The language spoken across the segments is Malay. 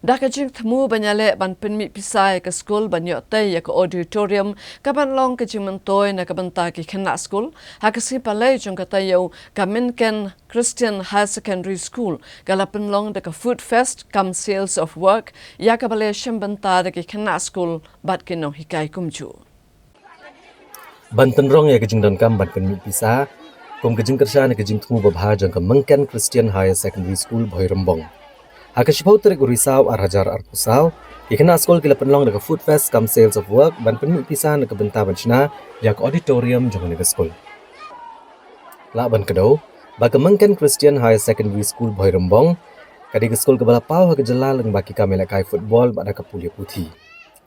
Dakajing temu banyale ban pynmih Pisa ke Skul banyak tay ke Auditorium kaban long ke jimentoy na kabanta ke Khynnah Skul hakasi palai jong katayo ka Myngken Christian High Secondary School galapen long de ka Food Fest kam Sales of Work ya ka balai shambanta de ke Khynnah Skul bat ke Nonghikai kumju. Ban Tynrong ya kejing dan kam ban pynmih Pisa kum kejing kerja na kejing temu babha jong ka Myngken Christian High Secondary School bhoi rembong. Hakashipau terik urisau arhajar arpusau, Khynnah Skul kila penlong dekat Food Fest kam Sales of Work ban pynmih Pisa dekat benta ban shna yak Auditorium jong dekat Skul. La ban kedau, bagi Myngken Christian High Secondary School bhoi rembong, kadi ke Skul kebala pau ha kejelal leng baki kami lakai football pada ke pulia putih.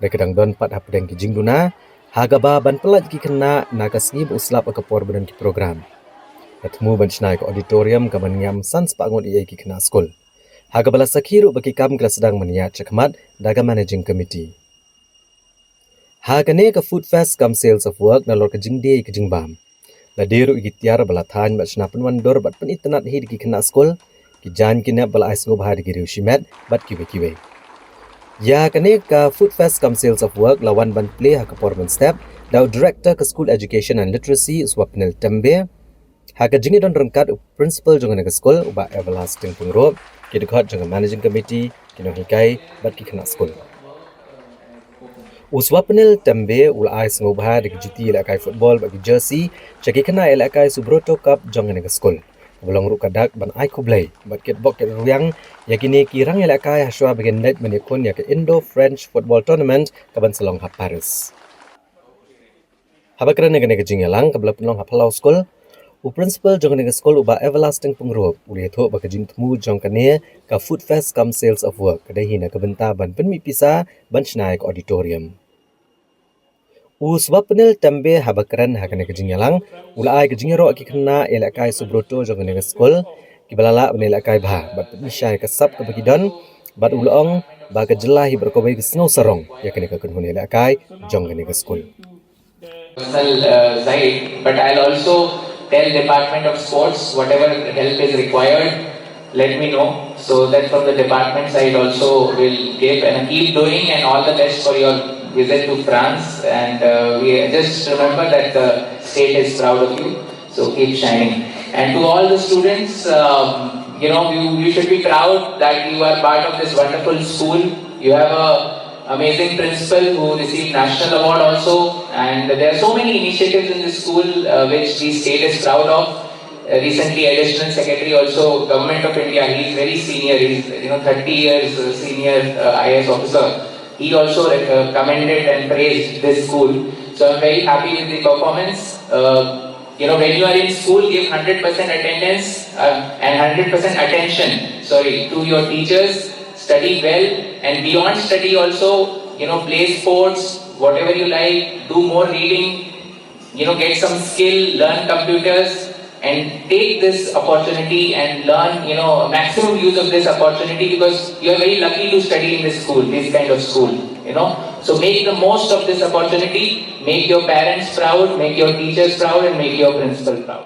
Rekadang don pat ha pedang kijing duna, haga ba ban pelat ki Khynnah naga sngib uslap ke por badan ki program. Ketemu ban shna ke Auditorium ka ban ngam sans pangot iai ki Khynnah Skul. Haga bala sakhiru bagi kam kala sedang meniat cekmat daga managing committee. Haga ne ke Food Fest kam Sales of Work na lor ke jingde ke jingbam. La deru igitiar bala than bat shna penwan dor bat pen internet hi di Khynnah Skul ki jan kina bala ais ngob ha di riu shimet bat kiwe. Ya kane ka Food Fest kam Sales of Work lawan ban play ha ke performance step dau director ke School Education and Literacy swapnel tembe. Haga jingi don rengkat principal jongan ke Skul uba everlasting pengrop dekat dengan managing committee Nonghikai bat ki Khynnah Skul. Uswa panel tembe ulai sengobha de juti lakai football bagi jersey caki Khynnah lakai subroto cup jangan ke Skul. Belong ru kadak ban ai kublai bat ket bok ket ruyang yakini kirang lakai haswa bagian net menikun yak Indo French football tournament kaban selong ha Paris. Habakran negane ke jingelang kabla penlong ha Palau Skul. Principal jong dengan Skul uba everlasting pengrop uli tho baka jing temu jong kane ka Food Fest kam Sales of Work kadai hina ka benta ban pynmih Pisa ban shna ke Auditorium. Uswa panel tembe habakran hakane ke jingelang ulai ke jingero ki Khynnah elakai subroto jong dengan Skul ki balala ban elakai bha bat pynmih ke sap ke bagi don bat ulong baka jelahi berkobai ke snow sarong yakane ka kunhun elakai jong dengan Skul. Personal side, but I'll also tell Department of Sports whatever help is required, let me know, so that from the department side also will give and keep doing, and all the best for your visit to France, and we just remember that the state is proud of you, so keep shining. And to all the students, you should be proud that you are part of this wonderful school. You have a amazing principal who received national award also, and there are so many initiatives in this school which the state is proud of. Recently additional secretary also, Government of India, he is very senior, he is 30 years senior IAS officer. He also commended and praised this school. So I'm very happy with the performance. When you are in school, give 100% attendance and 100% attention to your teachers. Study well, and beyond study also, play sports, whatever you like, do more reading, get some skill, learn computers, and take this opportunity and learn, maximum use of this opportunity, because you are very lucky to study in this school, this kind of school, So make the most of this opportunity, make your parents proud, make your teachers proud, and make your principal proud.